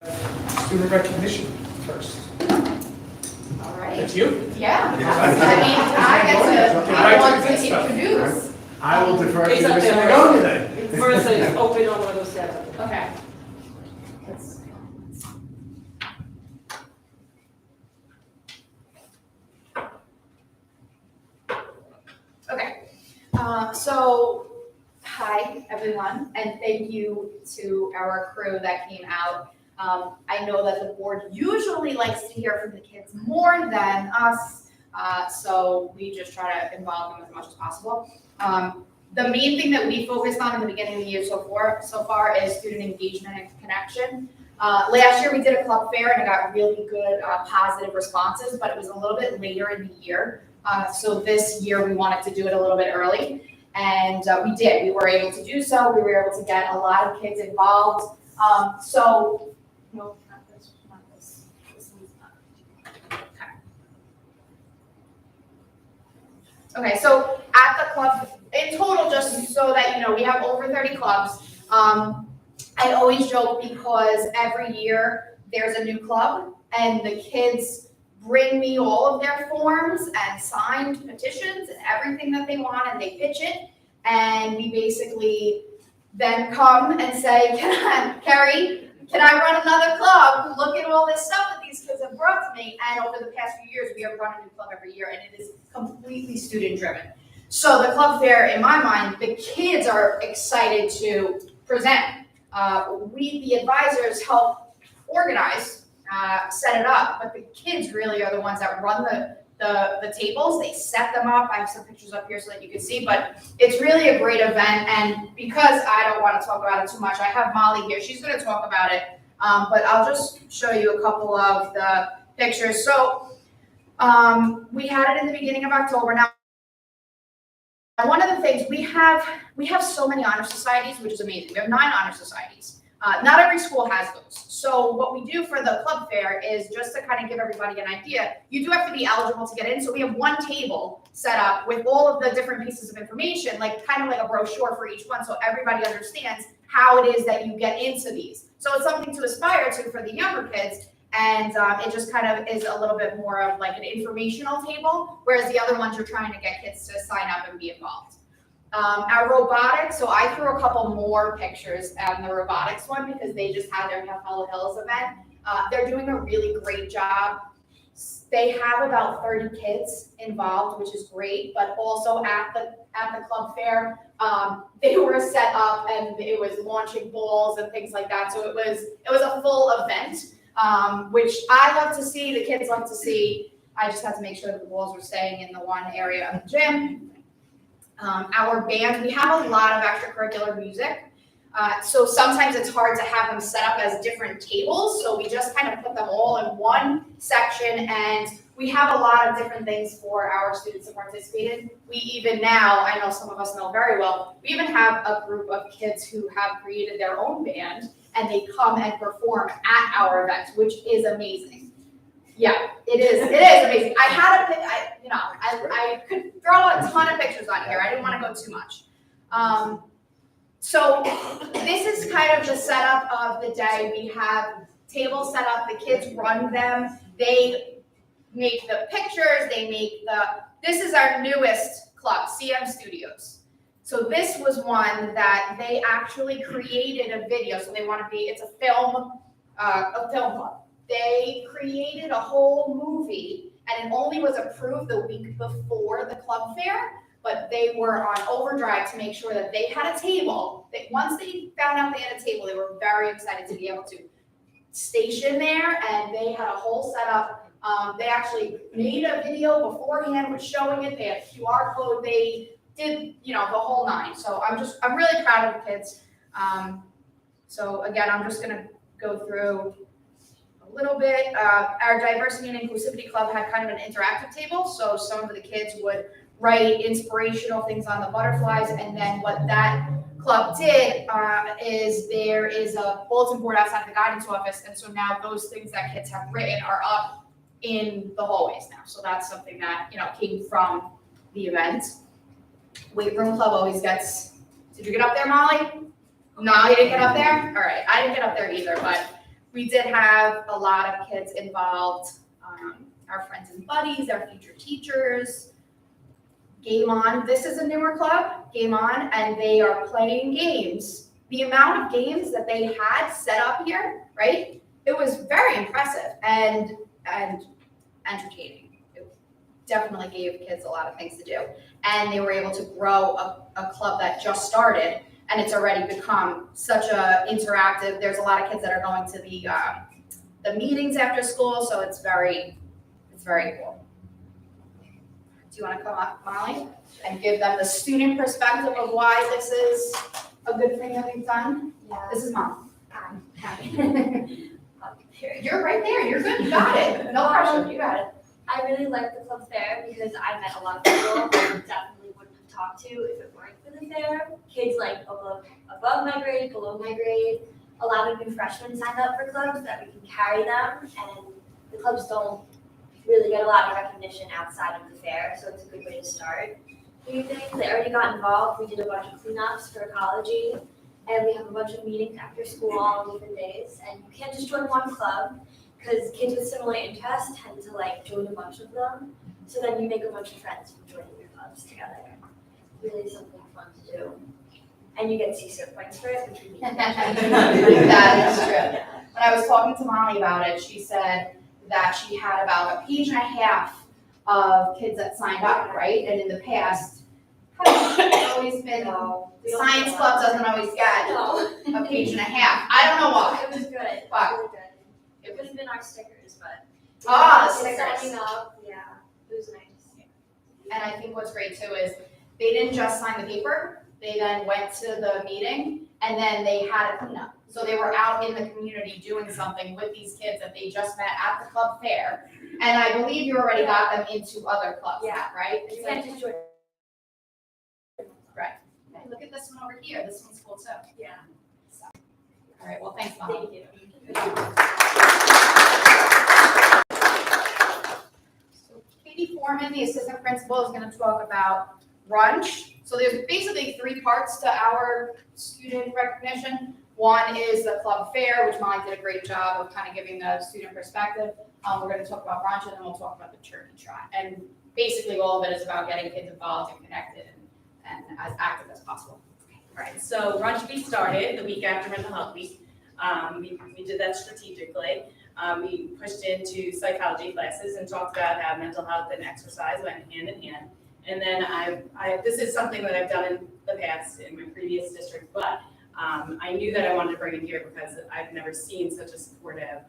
Student recognition first. All right. That's you? Yeah. I want get to to introduce. I will defer to It's up Mr. there. Magone then. Marissa is open on one of those tabs. Okay. Okay. So, hi everyone, and thank you to our crew that came out. I know that the board usually likes to hear from the kids more than us, so we just try to involve them as much as possible. The main thing that we focused on in the beginning of the year so far is student engagement and connection. Last year we did a club fair and it got really good positive responses, but it was a little bit later in the year. So this year we wanted to do it a little bit early, and we did. We were able to do so. We were able to get a lot of kids involved. No, not this, not this. This one's not. Okay, so at the club, in total, just so that you know, we have over 30 clubs. I always joke because every year there's a new club and the kids bring me all of their forms and signed petitions and everything that they want, and they pitch it. And we basically then come and say, Carrie, can I run another club? Look at all this stuff that these kids have brought to me. And over the past few years, we have run a new club every year, and it is completely student driven. So the club fair, in my mind, the kids are excited to present. We, the advisors, help organize, set it up, but the kids really are the ones that run the tables. They set them up. I have some pictures up here so that you can see, but it's really a great event. And because I don't want to talk about it too much, I have Molly here. She's going to talk about it, but I'll just show you a couple of the pictures. So we had it in the beginning of October. Now, one of the things we have so many honor societies, which is amazing. We have 9 honor societies. Not every school has those. So what we do for the club fair is just to kind of give everybody an idea. You do have to be eligible to get in. So we have one table set up with all of the different pieces of information, like kind of like a brochure for each one, so everybody understands how it is that you get into these. So it's something to aspire to for the younger kids. And it just kind of is a little bit more of like an informational table, whereas the other ones you're trying to get kids to sign up and be involved. Our robotics, so I threw a couple more pictures on the robotics one because they just had their Hollow Hills event. They're doing a really great job. They have about 30 kids involved, which is great, but also at the club fair, they were set up and it was launching balls and things like that. So it was a full event. Which I love to see, the kids love to see. I just had to make sure that the balls were staying in the one area of the gym. Our band, we have a lot of extracurricular music. So sometimes it's hard to have them set up as different tables. So we just kind of put them all in one section, and we have a lot of different things for our students to participate in. We even now, I know some of us know very well, we even have a group of kids who have created their own band, and they come and perform at our events, which is amazing. Yeah, it is amazing. I could throw a ton of pictures on here. I didn't want to go too much. So this is kind of the setup of the day. We have tables set up, the kids run them. They make the pictures, this is our newest club, CM Studios. So this was one that they actually created a video. So it's a film club. They created a whole movie, and it only was approved the week before the club fair, but they were on overdrive to make sure that they had a table. Once they found out they had a table, they were very excited to be able to station there, and they had a whole setup. They actually made a video beforehand with showing it. They had a QR code. They did, the whole 9. So I'm really proud of the kids. So again, I'm just gonna go through a little bit. Our Diversity and Inclusivity Club had kind of an interactive table. So some of the kids would write inspirational things on the butterflies. And then what that club did is there is a bulletin board outside the guidance office. And so now those things that kids have written are up in the hallways now. So that's something that, came from the event. Weight room club always gets, did you get up there, Molly? No, you didn't get up there? All right, I didn't get up there either, but We did have a lot of kids involved, our friends and buddies, our future teachers. Game On, this is a newer club, Game On, and they are playing games. The amount of games that they had set up here, right? It was very impressive and entertaining. It definitely gave kids a lot of things to do. And they were able to grow a club that just started, and it's already become such a interactive. There's a lot of kids that are going to the meetings after school, so it's very cool. Do you want to come up, Molly, and give them the student perspective of why this is a good thing that we've done? Yeah. This is Mom. Hi. You're right there. You're good. You got it. No pressure. You got it. I really like the club fair because I met a lot of people I definitely wouldn't have talked to if it weren't for the fair. Kids like above my grade, below my grade. A lot of new freshmen signed up for clubs that we can carry them, and the clubs don't really get a lot of recognition outside of the fair, so it's a good way to start. New things, they already got involved. We did a bunch of cleanups for ECOLOGY, and we have a bunch of meetings after school on different days. And you can't just join one club because kids with similar interests tend to like join a bunch of them. So then you make a bunch of friends from joining your clubs together. Really something fun to do. And you get CSER points for it, which we need. That is true. When I was talking to Molly about it, she said that she had about a page and a half of kids that signed up, right? And in the past, it's always been, science club doesn't always get a page and a half. I don't know why. It was good. But really good. It would have been our stickers, but the kids stickers. signing up, yeah, it was nice. And I think what's great too is they didn't just sign the paper, they then went to the meeting and then they had a cleanup. So they were out in the community doing something with these kids that they just met at the club fair. And I believe you already got them into other clubs, Yeah. right? You can't just join. Right. Okay, look at this one over here. This one's cool too. Yeah. All right, well, thanks, Mom. Thank you. So Katie Foreman, the assistant principal, is going to talk about brunch. So there's basically three parts to our student recognition. One is the club fair, which Molly did a great job of kind of giving the student perspective. We're going to talk about brunch, and then we'll talk about the turkey trot. And basically all of it is about getting kids involved and connected and as active as possible. Right, so brunch we started the week after Mental Health Week. We did that strategically. We pushed into psychology classes and talked about how mental health and exercise went hand in hand. And then this is something that I've done in the past in my previous district, but I knew that I wanted to bring it here because I've never seen such a supportive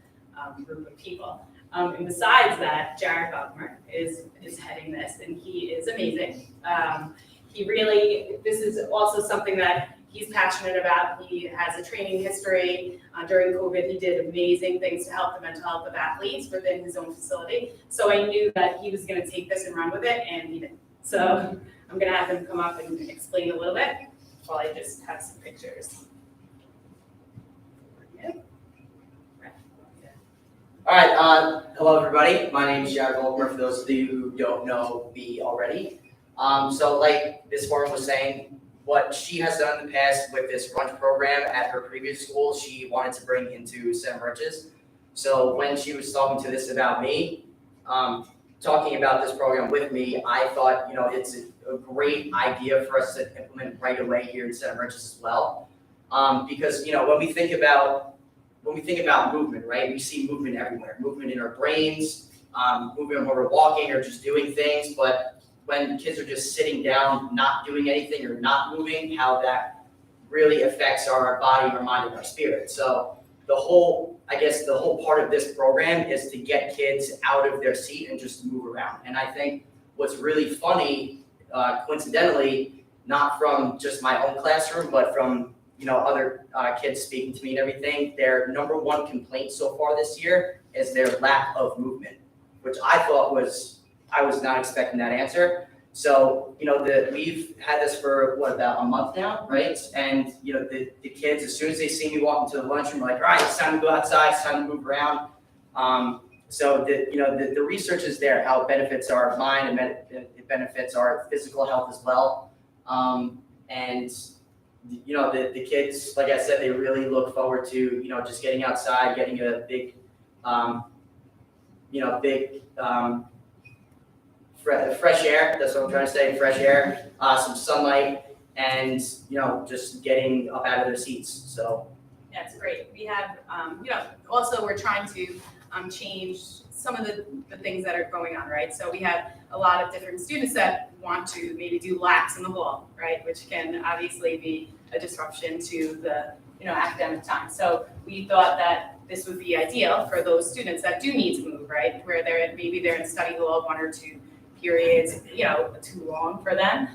group of people. And besides that, Jared Buckmer is heading this, and he is amazing. This is also something that he's passionate about. He has a training history. During COVID, he did amazing things to help the mental health of athletes within his own facility. So I knew that he was going to take this and run with it, and he did. So I'm going to have him come up and explain a little bit while I just have some pictures. All right, hello everybody. My name is Jared Volkmer, for those of you who don't know me already. So like Ms. Warren was saying, what she has done in the past with this brunch program at her previous school, she wanted to bring into St. Bridges. So when she was talking to this about me, talking about this program with me, I thought, it's a great idea for us to implement right away here in St. Bridges as well. Because, when we think about movement, right, we see movement everywhere, movement in our brains, movement when we're walking or just doing things, but when kids are just sitting down, not doing anything or not moving, how that really affects our body, our mind, and our spirit. So the whole part of this program is to get kids out of their seat and just move around. And I think what's really funny, coincidentally, not from just my own classroom, but from other kids speaking to me and everything, their number one complaint so far this year is their lack of movement, which I was not expecting that answer. So, we've had this for about a month now, right? And, the kids, as soon as they see me walk into the lunchroom, are like, all right, it's time to go outside, it's time to move around. So the research is there, how it benefits our mind and it benefits our physical health as well. And you know, the kids, like I said, they really look forward to, you know, just getting outside, getting a big, you know, fresh air, that's what I'm trying to say, fresh air, some sunlight, and, you know, just getting up out of their seats, so. That's great. We have, you know, also we're trying to change some of the things that are going on, right? So we have a lot of different students that want to maybe do laps in the hall, right? Which can obviously be a disruption to the, you know, academic time. So we thought that this would be ideal for those students that do need to move, right? Where maybe they're in study hall 1 or 2 periods, you know, too long for them.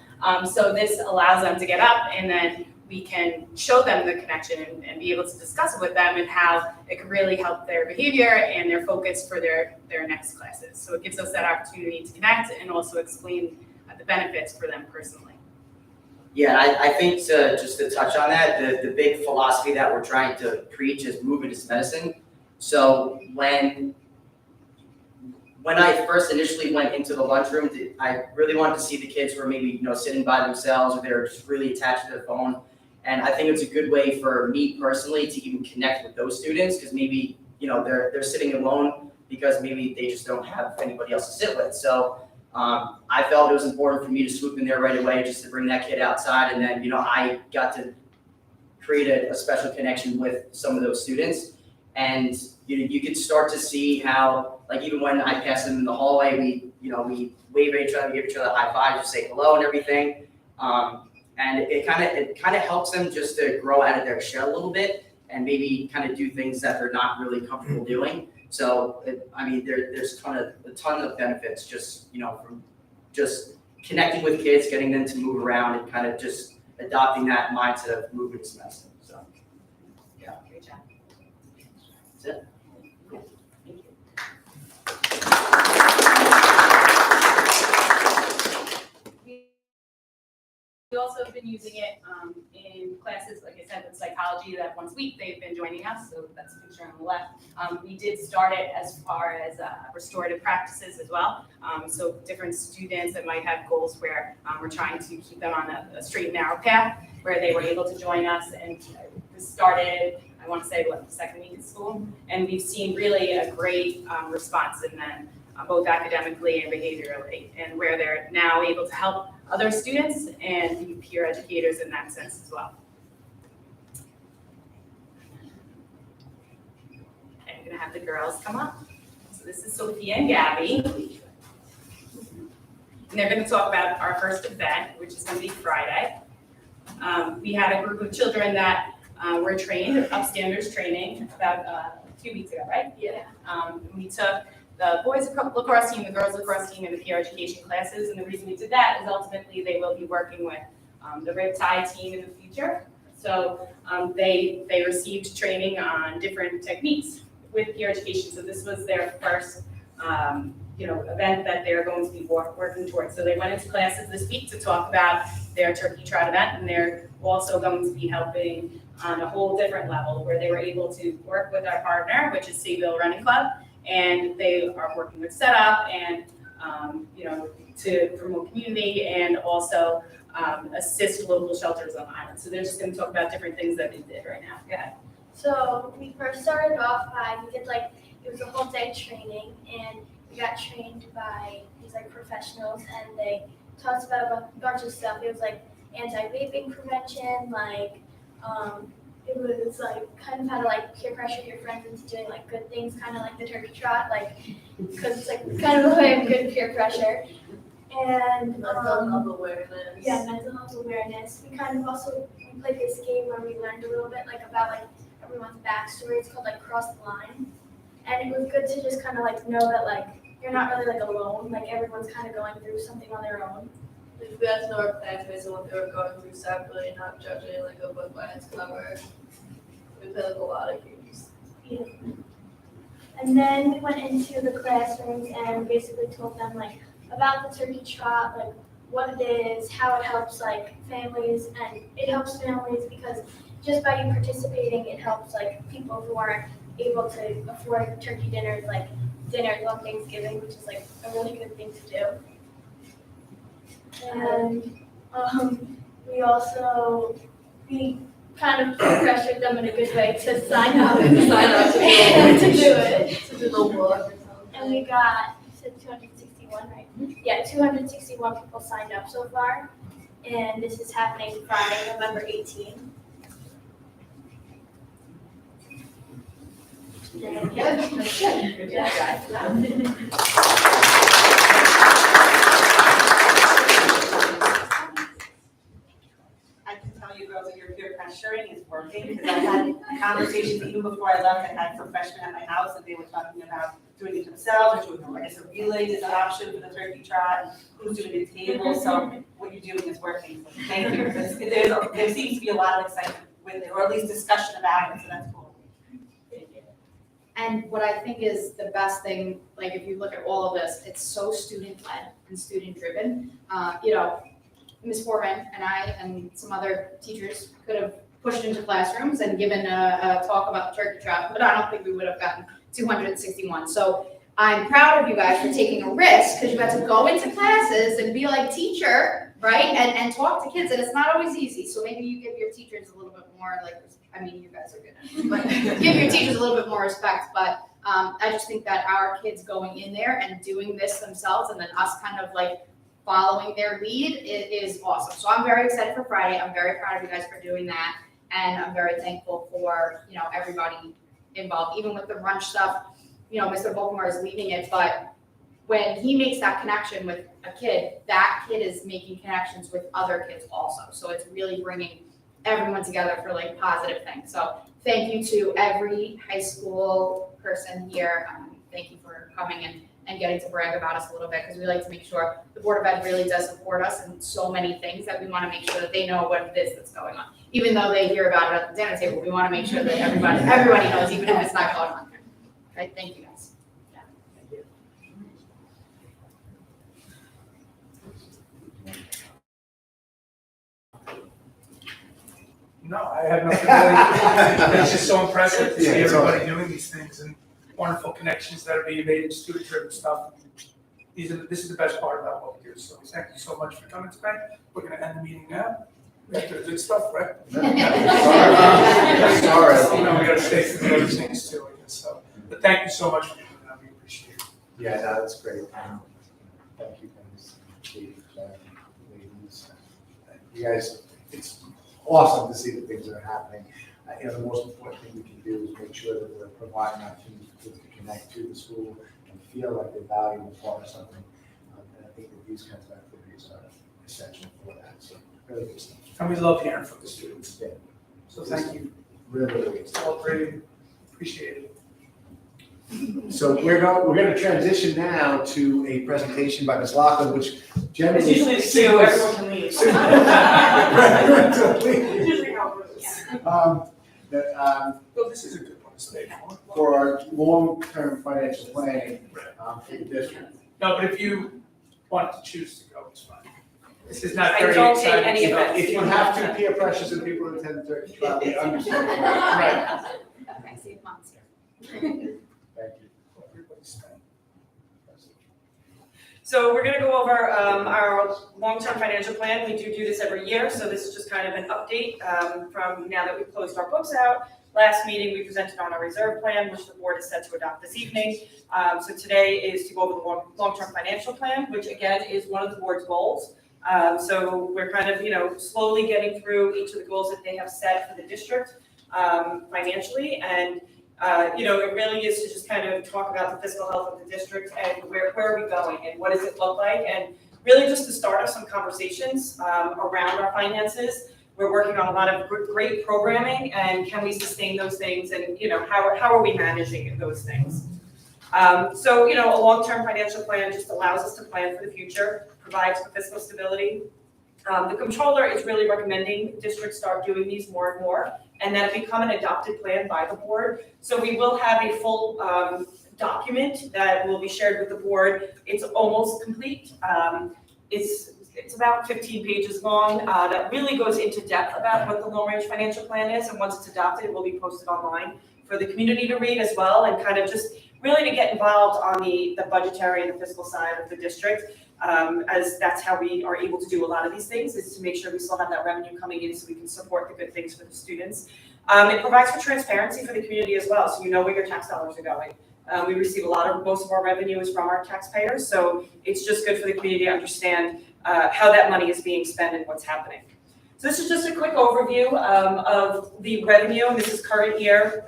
So this allows them to get up, and then we can show them the connection and be able to discuss it with them and how it can really help their behavior and their focus for their next classes. So it gives us that opportunity to connect and also explain the benefits for them personally. Yeah, I think just to touch on that, the big philosophy that we're trying to preach is movement is medicine. So when I first initially went into the lunchroom, I really wanted to see the kids who were maybe, you know, sitting by themselves or they're just really attached to their phone. And I think it's a good way for me personally to even connect with those students, because maybe, you know, they're sitting alone because maybe they just don't have anybody else to sit with. So I felt it was important for me to swoop in there right away just to bring that kid outside. And then, you know, I got to create a special connection with some of those students. And you could start to see how, like, even when I pass them in the hallway, we wave at each other, give each other a high five, just say hello and everything. And it kind of helps them just to grow out of their shell a little bit and maybe kind of do things that they're not really comfortable doing. So there's a ton of benefits just, you know, from just connecting with kids, getting them to move around, and kind of just adopting that mindset of movement is medicine. So yeah, Great job. that's it. Thank you. We also have been using it in classes, like I said, with psychology, that once a week they've been joining us, so that's the picture on the left. We did start it as far as restorative practices as well. So different students that might have goals where we're trying to keep them on a straight and narrow path, where they were able to join us, and this started, I want to say, the second week of school, and we've seen really a great response in them, both academically and behaviorally, and where they're now able to help other students and be peer educators in that sense as well. Okay, I'm gonna have the girls come up. So this is Sophia and Gabby. And they're gonna talk about our first event, which is gonna be Friday. We had a group of children that were trained, upstanders training, about a few weeks ago, right? Yeah. We took the boys lacrosse team, the girls lacrosse team, and the peer education classes. And the reason we did that is ultimately they will be working with the Riptide team in the future. So they received training on different techniques with peer education. So this was their first event that they're going to be working towards. So they went into classes this week to talk about their turkey trot event, and they're also going to be helping on a whole different level where they were able to work with our partner, which is Seaville Running Club. And they are working with setup and, to promote community and also assist local shelters on the island. So they're just going to talk about different things that they did right now. Go ahead. So we first started off by, it was a whole day training, and we got trained by these professionals, and they taught us about a bunch of stuff. It was anti-vaping prevention, it was kind of how to peer pressure your friends into doing good things, kind of like the turkey trot, because it's kind of a way of good peer pressure. And Mental health awareness. Yeah, mental health awareness. We kind of also played this game where we learned a little bit about everyone's backstory. It's called Cross the Line, and it was good to just kind of know that you're not really alone. Everyone's kind of going through something on their own. If we got to know our classmates and what they were going through separately, not judging a book by its cover. We played a lot of games. Yeah. And then we went into the classrooms and basically told them about the turkey trot, what it is, how it helps families, and it helps families because just by you participating, it helps people who aren't able to afford turkey dinners, dinners on Thanksgiving, which is a really good thing to do. And we we kind of pressured them in a good way to sign up. Sign up to do it. And to do it. To do the work. And we got, you said 261, right? Yeah, 261 people signed up so far. And this is happening Friday, November 18th. Good job, guys. I can tell you girls that your peer pressuring is working, because I had conversations even before I left. I had some freshmen at my house and they were talking about doing it themselves, or doing, I guess, a relay is an option for the turkey trot, and who's doing the table, so what you're doing is working. So thank you. There seems to be a lot of excitement with it, or at least discussion about it, so that's cool. And what I think is the best thing, like if you look at all of this, it's so student-led and student-driven. Ms. Foreman and I and some other teachers could have pushed into classrooms and given a talk about the turkey trot, but I don't think we would have gotten 261. So I'm proud of you guys for taking a risk, because you got to go into classes and be like teacher, right? And talk to kids, and it's not always easy. So maybe you give your teachers a little bit more, you guys are good, but give your teachers a little bit more respect. But I just think that our kids going in there and doing this themselves, and then us kind of like following their lead is awesome. So I'm very excited for Friday. I'm very proud of you guys for doing that. And I'm very thankful for, everybody involved, even with the brunch stuff. Mr. Volkmar is leading it, but when he makes that connection with a kid, that kid is making connections with other kids also. So it's really bringing everyone together for like positive things. So thank you to every high school person here. Thank you for coming and getting to brag about us a little bit, because we like to make sure the Board of Ed really does support us in so many things that we want to make sure that they know what it is that's going on. Even though they hear about it at the dinner table, we want to make sure that everybody knows, even if it's not going on. Right, thank you guys. No, I have nothing really. It's just so impressive to see everybody doing these things and wonderful connections that are being made in student-driven stuff. This is the best part about what we do. So thank you so much for coming tonight. We're going to end the meeting now. We have to do good stuff, right? Sorry. We got to stay for the other things too, I guess. So, but thank you so much for doing that. We appreciate it. Yeah, no, that's great. Thank you, guys. Chief, ladies. You guys, it's awesome to see the things that are happening. The most important thing we can do is make sure that we're providing opportunities for kids to connect to the school and feel like they're valued and part of something. And I think that these kinds of activities are essential for that. So really good stuff. And we love hearing from the students. Yeah. So thank you. Really good It's stuff. all great. Appreciate it. So we're going to transition now to a presentation by Ms. Loughlin, which generally It's usually two, everyone can leave. It's Usually how it goes. Well, this is a good one to stay for. For our long-term financial planning for the district. No, but if you want to choose to go, it's fine. This is not I very don't take exciting any stuff. offense. If you have to peer pressure some people to attend the turkey trot, we understand. Right. Okay, see if Mom's here. Thank you. Everybody's staying. So we're gonna go over our long-term financial plan. We do this every year, so this is just kind of an update from now that we've closed our books out. Last meeting, we presented on our reserve plan, which the board is set to adopt this evening. So today is to go over the long-term financial plan, which again is one of the board's goals. So we're kind of, slowly getting through each of the goals that they have set for the district financially. And it really is to just kind of talk about the fiscal health of the district and where are we going and what does it look like, and really just to start off some conversations around our finances. We're working on a lot of great programming, and can we sustain those things, and how are we managing those things? So a long-term financial plan just allows us to plan for the future, provides for fiscal stability. The controller is really recommending districts start doing these more and more, and that become an adopted plan by the board. So we will have a full document that will be shared with the board. It's almost complete. It's about 15 pages long that really goes into depth about what the long-range financial plan is, and once it's adopted, it will be posted online for the community to read as well, and kind of just really to get involved on the budgetary and the fiscal side of the district. as that's how we are able to do a lot of these things, is to make sure we still have that revenue coming in so we can support the good things for the students. It provides for transparency for the community as well, so you know where your tax dollars are going. We receive most of our revenue is from our taxpayers, so it's just good for the community to understand how that money is being spent and what's happening. So this is just a quick overview of the revenue, and this is current year,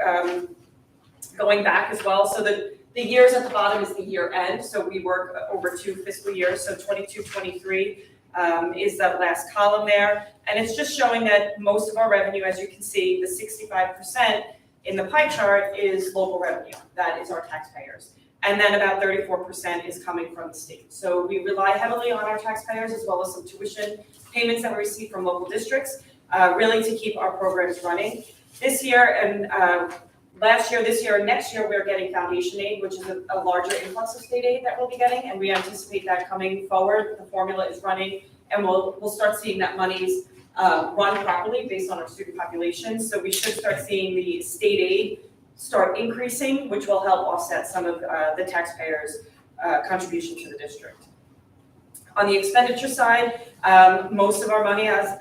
going back as well. So the years at the bottom is the year end, so we work over 2 fiscal years, so 22-23 is that last column there. And it's just showing that most of our revenue, as you can see, the 65% in the pie chart is local revenue, that is our taxpayers. And then about 34% is coming from the state. So we rely heavily on our taxpayers as well as some tuition payments that we receive from local districts, really to keep our programs running. This year and last year, this year, and next year, we're getting foundation aid, which is a larger influx of state aid that we'll be getting, and we anticipate that coming forward. The formula is running, and we'll start seeing that money's run properly based on our student population. So we should start seeing the state aid start increasing, which will help offset some of the taxpayers' contribution to the district. On the expenditure side, most of our money, as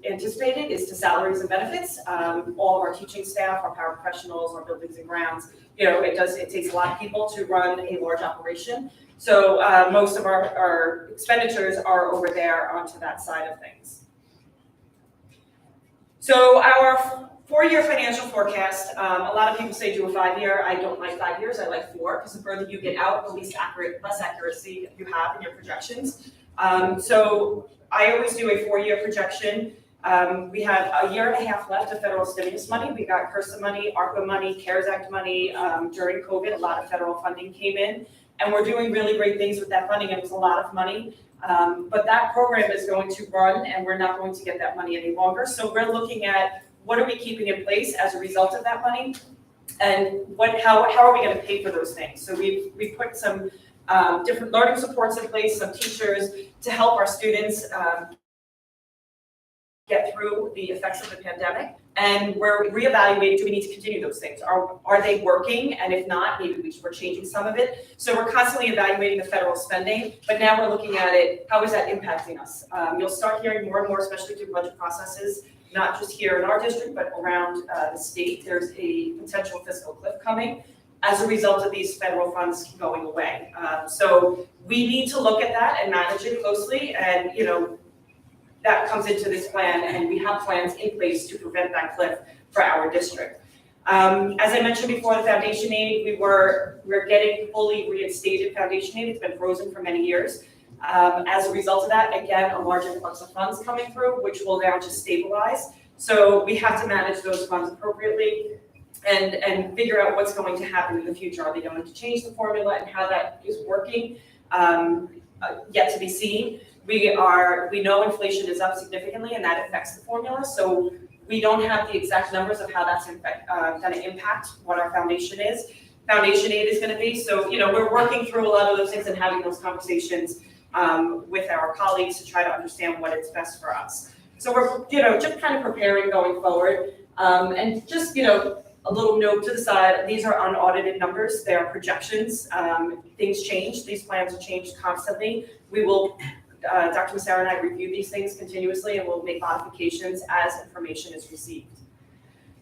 anticipated, is to salaries and benefits. All of our teaching staff, our paraprofessionals, our buildings and grounds, it takes a lot of people to run a large operation. So most of our expenditures are over there onto that side of things. So our 4-year financial forecast, a lot of people say do a 5-year. I don't like 5 years, I like 4, because the further you get out, the less accuracy you have in your projections. So I always do a 4-year projection. We have a year and a half left of federal stimulus money. We got HRSA money, ARPA money, CARES Act money. During COVID, a lot of federal funding came in, and we're doing really great things with that funding. It was a lot of money. But that program is going to run, and we're not going to get that money any longer. So we're looking at what are we keeping in place as a result of that money, and how are we going to pay for those things? So we've put some different learning supports in place, some teachers to help our students get through the effects of the pandemic. And we're reevaluating, do we need to continue those things? Are they working? And if not, maybe we're changing some of it. So we're constantly evaluating the federal spending, but now we're looking at it, how is that impacting us? You'll start hearing more and more, especially through budget processes, not just here in our district, but around the state. There's a potential fiscal cliff coming as a result of these federal funds going away. So we need to look at that and manage it closely, and that comes into this plan, and we have plans in place to prevent that cliff for our district. As I mentioned before, the foundation aid, we're getting fully reinstated foundation aid. It's been frozen for many years. As a result of that, again, a large influx of funds coming through, which will now just stabilize. So we have to manage those funds appropriately and figure out what's going to happen in the future. Are they going to change the formula, and how that is working? Yet to be seen. We know inflation is up significantly, and that affects the formula. So we don't have the exact numbers of how that's going to impact what our foundation is. Foundation aid is going to be. So we're working through a lot of those things and having those conversations with our colleagues to try to understand what is best for us. So we're just kind of preparing going forward, and just a little note to the side. These are unaudited numbers. They are projections. Things change. These plans are changed constantly. We will. Dr. Massara and I review these things continuously, and we'll make modifications as information is received.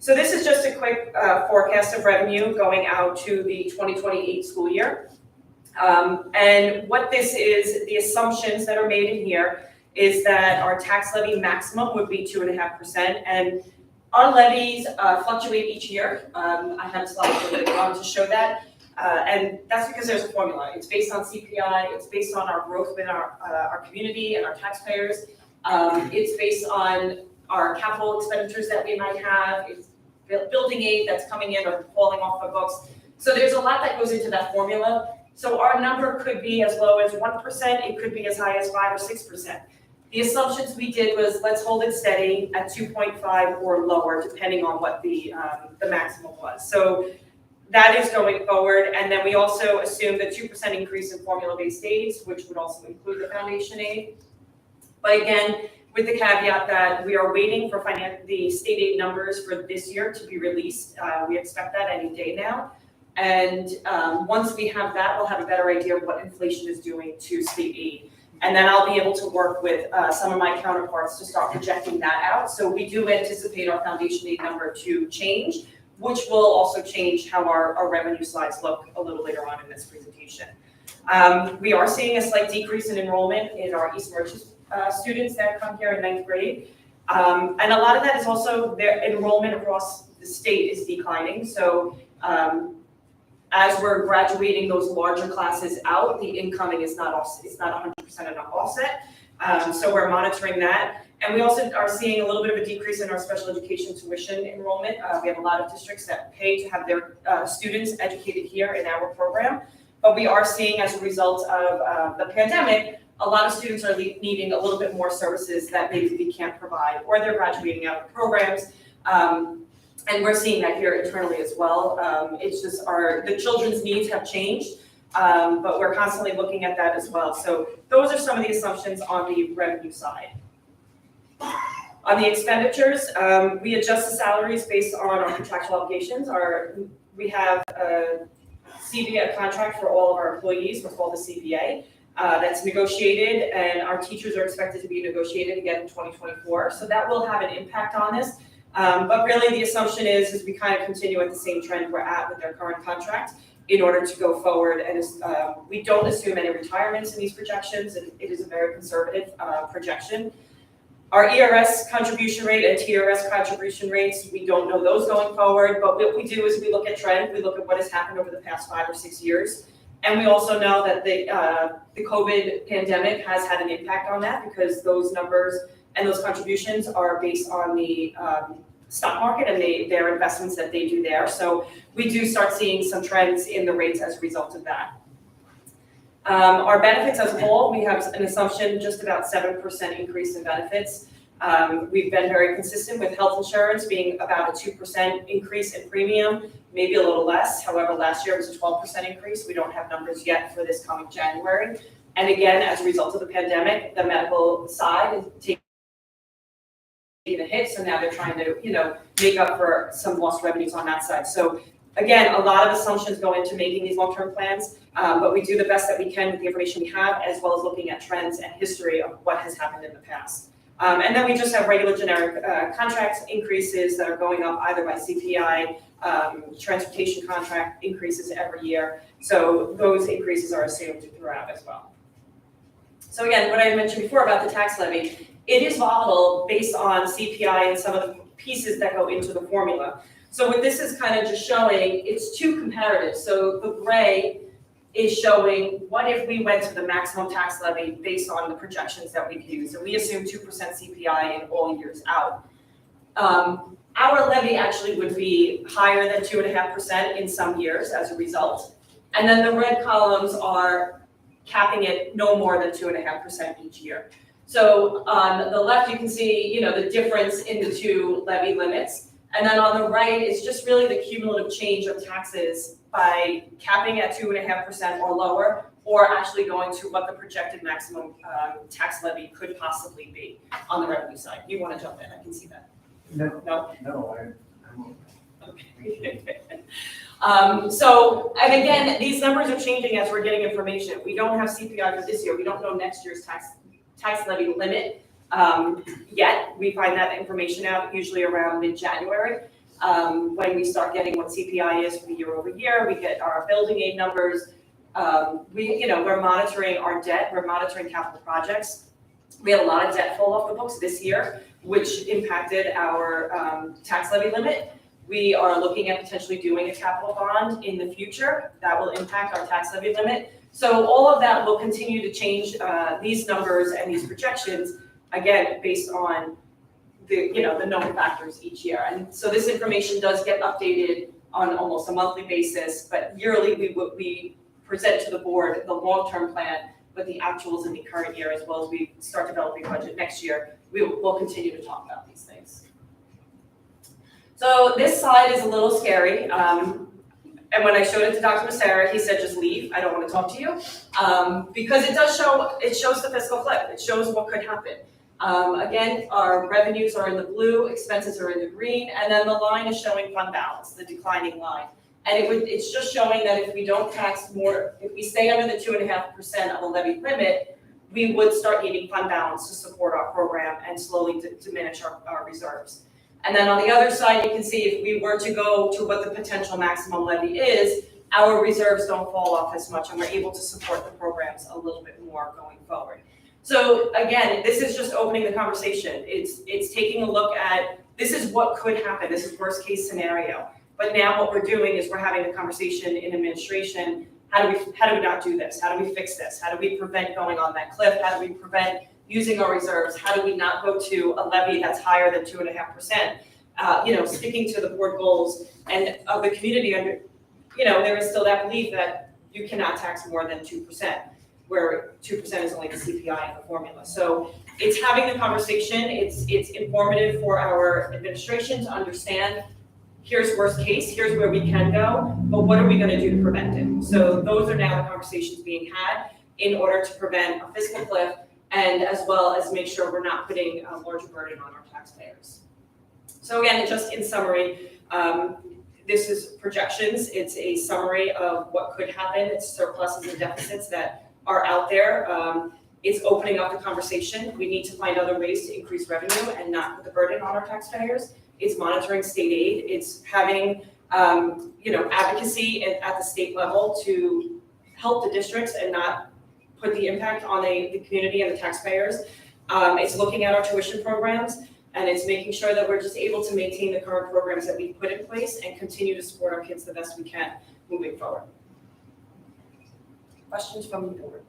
So this is just a quick forecast of revenue going out to the 2028 school year. And what this is, the assumptions that are made in here is that our tax levy maximum would be 2.5%, and our levies fluctuate each year. I have a slide to show that. And that's because there's a formula. It's based on CPI, it's based on our growth within our community and our taxpayers. It's based on our capital expenditures that we might have. It's building aid that's coming in or falling off the books. So there's a lot that goes into that formula. So our number could be as low as 1%, it could be as high as 5 or 6%. The assumptions we did was let's hold it steady at 2.5 or lower, depending on what the maximum was. So that is going forward, and then we also assumed a 2% increase in formula-based aids, which would also include the foundation aid. But again, with the caveat that we are waiting for the state aid numbers for this year to be released. We expect that any day now. And once we have that, we'll have a better idea of what inflation is doing to state aid. And then I'll be able to work with some of my counterparts to start projecting that out. So we do anticipate our foundation aid number to change, which will also change how our revenue slides look a little later on in this presentation. We are seeing a slight decrease in enrollment in our East Merchants students that come here in 9th grade. And a lot of that is also their enrollment across the state is declining. So as we're graduating those larger classes out, the incoming is not 100% enough offset. So we're monitoring that. And we also are seeing a little bit of a decrease in our special education tuition enrollment. We have a lot of districts that pay to have their students educated here in our program. But we are seeing, as a result of the pandemic, a lot of students are needing a little bit more services that maybe we can't provide, or they're graduating out of programs. And we're seeing that here internally as well. It's just the children's needs have changed, but we're constantly looking at that as well. So those are some of the assumptions on the revenue side. On the expenditures, we adjust the salaries based on our contractual obligations. We have a CBA contract for all of our employees, what's called the CBA. That's negotiated, and our teachers are expected to be negotiated again in 2024. So that will have an impact on this. But really the assumption is we kind of continue at the same trend we're at with our current contract in order to go forward. And we don't assume any retirements in these projections, and it is a very conservative projection. Our ERS contribution rate and TRS contribution rates, we don't know those going forward, but what we do is we look at trend, we look at what has happened over the past 5 or 6 years. And we also know that the COVID pandemic has had an impact on that, because those numbers and those contributions are based on the stock market and their investments that they do there. So we do start seeing some trends in the rates as a result of that. Our benefits as a whole, we have an assumption just about 7% increase in benefits. We've been very consistent with health insurance being about a 2% increase in premium, maybe a little less. However, last year was a 12% increase. We don't have numbers yet for this coming January. And again, as a result of the pandemic, the medical side is taking a hit. So now they're trying to, make up for some lost revenues on that side. So again, a lot of assumptions go into making these long-term plans, but we do the best that we can with the information we have, as well as looking at trends and history of what has happened in the past. And then we just have regular generic contract increases that are going up either by CPI, transportation contract increases every year. So those increases are assumed throughout as well. So again, what I mentioned before about the tax levy, it is volatile based on CPI and some of the pieces that go into the formula. So what this is kind of just showing, it's two comparatives. So the gray is showing what if we went to the maximum tax levy based on the projections that we've used. And we assume 2% CPI in all years out. Our levy actually would be higher than 2.5% in some years as a result. And then the red columns are capping it no more than 2.5% each year. So on the left, you can see, the difference in the two levy limits. And then on the right is just really the cumulative change of taxes by capping at 2.5% or lower, or actually going to what the projected maximum tax levy could possibly be on the revenue side. You want to jump in? I can see that. No. No? Okay. And again, these numbers are changing as we're getting information. We don't have CPI for this year. We don't know next year's tax levy limit yet. We find that information out usually around mid-January. When we start getting what CPI is for the year over year, we get our building aid numbers. We're monitoring our debt. We're monitoring capital projects. We had a lot of debt fall off the books this year, which impacted our tax levy limit. We are looking at potentially doing a capital bond in the future that will impact our tax levy limit. So all of that will continue to change these numbers and these projections, again, based on the known factors each year. And so this information does get updated on almost a monthly basis, but yearly we present to the board the long-term plan with the actuals in the current year, as well as we start developing budget next year. We'll continue to talk about these things. So this slide is a little scary. And when I showed it to Dr. Massera, he said, just leave. I don't want to talk to you. Because it shows the fiscal cliff. It shows what could happen. Again, our revenues are in the blue, expenses are in the green, and then the line is showing fund balance, the declining line. And it's just showing that if we don't tax more, if we stay under the 2.5% of the levy limit, we would start needing fund balance to support our program and slowly diminish our reserves. And then on the other side, you can see if we were to go to what the potential maximum levy is, our reserves don't fall off as much and we're able to support the programs a little bit more going forward. So again, this is just opening the conversation. It's taking a look at, this is what could happen, this is worst case scenario. But now what we're doing is we're having the conversation in administration, how do we not do this? How do we fix this? How do we prevent going on that cliff? How do we prevent using our reserves? How do we not go to a levy that's higher than 2.5%? Sticking to the board goals and of the community under, there is still that belief that you cannot tax more than 2%, where 2% is only the CPI in the formula. So it's having the conversation, it's informative for our administration to understand, here's worst case, here's where we can go, but what are we gonna do to prevent it? So those are now the conversations being had in order to prevent a fiscal cliff and as well as make sure we're not putting a larger burden on our taxpayers. So again, just in summary, this is projections. It's a summary of what could happen. It's surpluses and deficits that are out there. It's opening up the conversation. We need to find other ways to increase revenue and not put the burden on our taxpayers. It's monitoring state aid. It's having, advocacy at the state level to help the districts and not put the impact on the community and the taxpayers. It's looking at our tuition programs, and it's making sure that we're just able to maintain the current programs that we've put in place and continue to support our kids the best we can moving forward. Questions from the board?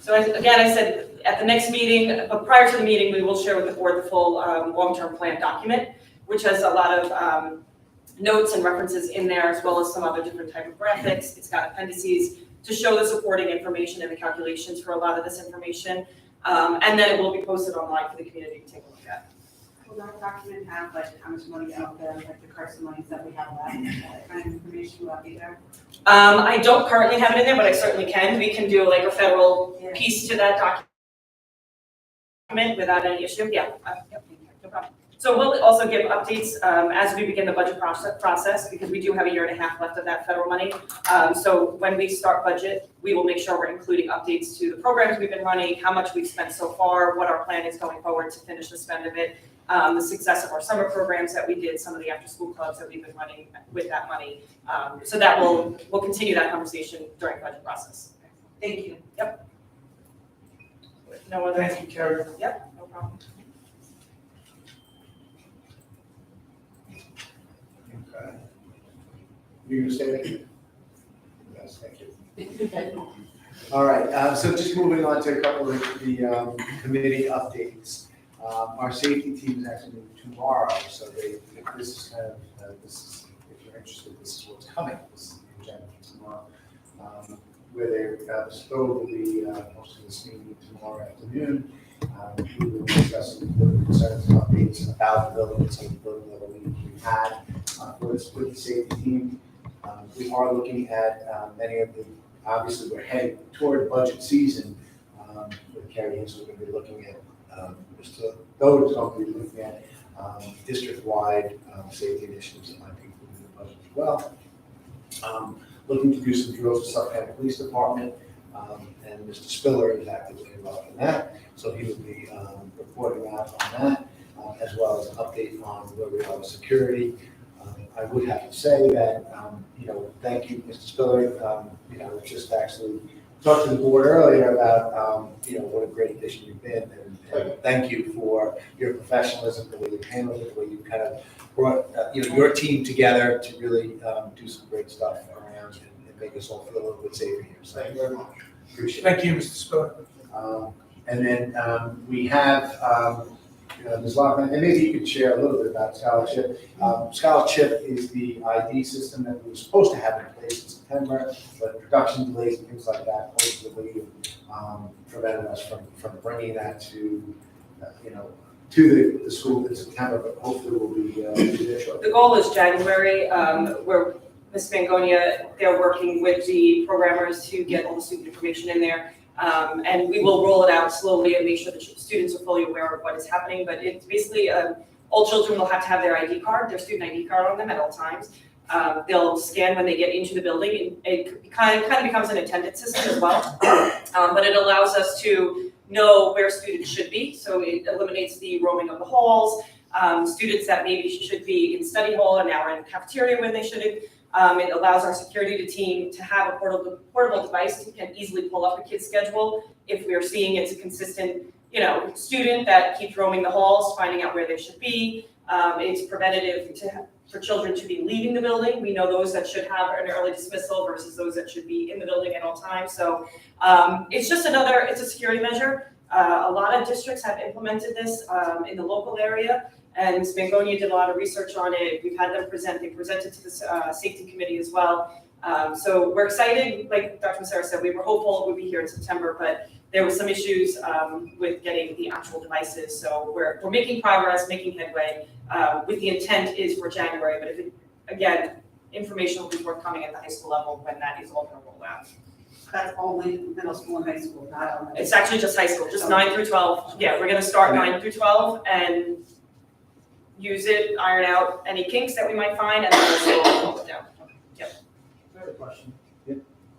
So I said at the next meeting, but prior to the meeting, we will share with the board the full long-term plan document, which has a lot of notes and references in there, as well as some other different type of graphics. It's got appendices to show the supporting information and the calculations for a lot of this information. And then it will be posted online for the community to take a look at. Will that document have like how much money out there, like the Carson monies that we have left, that kind of information will be there? I don't currently have it in there, but I certainly can. We can do like a federal piece to that document without any issue. Yeah, no problem. So we'll also give updates as we begin the budget process because we do have 1.5 years left of that federal money. So when we start budget, we will make sure we're including updates to the programs we've been running, how much we've spent so far, what our plan is going forward to finish the spend of it, the success of our summer programs that we did, some of the after-school clubs that we've been running with that money. So that we'll continue that conversation during the budget process. Thank you. Yep. No other. Thank you, Carrie. Yep, no problem. Okay. You gonna stay there? Yes, thank you. All right, so just moving on to a couple of the committee updates. Our safety team is actually moving tomorrow, so this is kind of, if you're interested, this is what's coming, this is the agenda for tomorrow. Where the stove will be hosting this meeting tomorrow afternoon. We will discuss some political concerns and updates about the building and some of the building level we've had with the safety team. We are looking at many of the, obviously we're heading toward budget season with Carrie Hinsel. We're going to be looking at, though it's going to be looking at district-wide safety initiatives that might be included in the budget as well. Looking to do some drills with Suffolk Police Department, and Mr. Spiller is actively involved in that, so he will be reporting out on that, as well as an update on where we are with security. I would have to say that, thank you, Mr. Spiller. Just actually talked to the board earlier about, what a great addition you've been, and thank you for your professionalism, the way you handled it, the way you kind of brought, your team together to really do some great stuff around and make us all feel a little bit safer here. So thank you very much. Appreciate it. Thank you, Mr. Spiller. And then we have Ms. Loughlin, and maybe you could share a little bit about Scholarship. Scholarship is the ID system that we were supposed to have in place in September, but production delays and things like that ultimately prevented us from bringing that to the school in September, but hopefully we'll be there shortly. The goal is January, where Ms. Mangonia, they're working with the programmers to get all the student information in there. And we will roll it out slowly and make sure that students are fully aware of what is happening. But it's basically all children will have to have their ID card, their student ID card on them at all times. They'll scan when they get into the building, and it kind of becomes an attendance system as well. But it allows us to know where students should be, so it eliminates the roaming of the halls. Students that maybe should be in study hall and now are in the cafeteria when they shouldn't. It allows our security team to have a portable device who can easily pull up a kid's schedule if we are seeing it's a consistent, student that keeps roaming the halls, finding out where they should be. It's preventative for children to be leaving the building. We know those that should have an early dismissal versus those that should be in the building at all times. So it's just it's a security measure. A lot of districts have implemented this in the local area, and Spangonia did a lot of research on it. We've had them present. They presented to the safety committee as well. So we're excited. Like Dr. Massara said, we were hopeful it would be here in September, but there were some issues with getting the actual devices. So we're making progress, making headway. With the intent is for January, but again, information will be forthcoming at the high school level when that is all going to roll out. That's only middle school and high school, not elementary. It's actually just high school, just 9 through 12. Yeah, we're going to start 9 through 12 and use it, iron out any kinks that we might find, and then we'll roll it down. I have a question.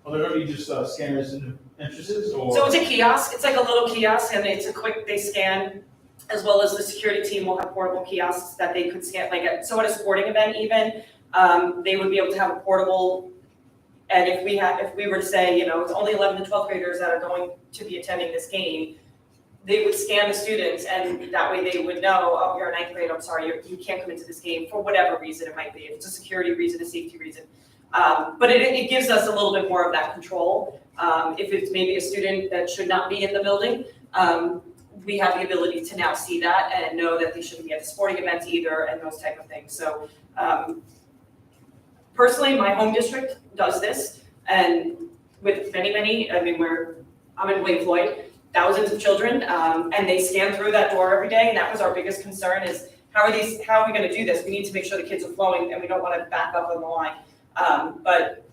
Are there going to be just scanners in the entrances, or? So it's a kiosk. It's like a little kiosk, and it's a quick. They scan, as well as the security team will have portable kiosks that they could scan. So at a sporting event, even they would be able to have a portable. And if we were to say, it's only 11 to 12th graders that are going to be attending this game, they would scan the students, and that way they would know, oh, you're a 9th grade. I'm sorry, you can't come into this game for whatever reason it might be. If it's a security reason, a safety reason. But it gives us a little bit more of that control. If it's maybe a student that should not be in the building, we have the ability to now see that and know that they shouldn't be at the sporting events either, and those type of things. So personally, my home district does this, and with many, I'm in Wayne Floyd, thousands of children, and they scan through that door every day, and that was our biggest concern is how are we gonna do this? We need to make sure the kids are flowing, and we don't wanna back up on the line. But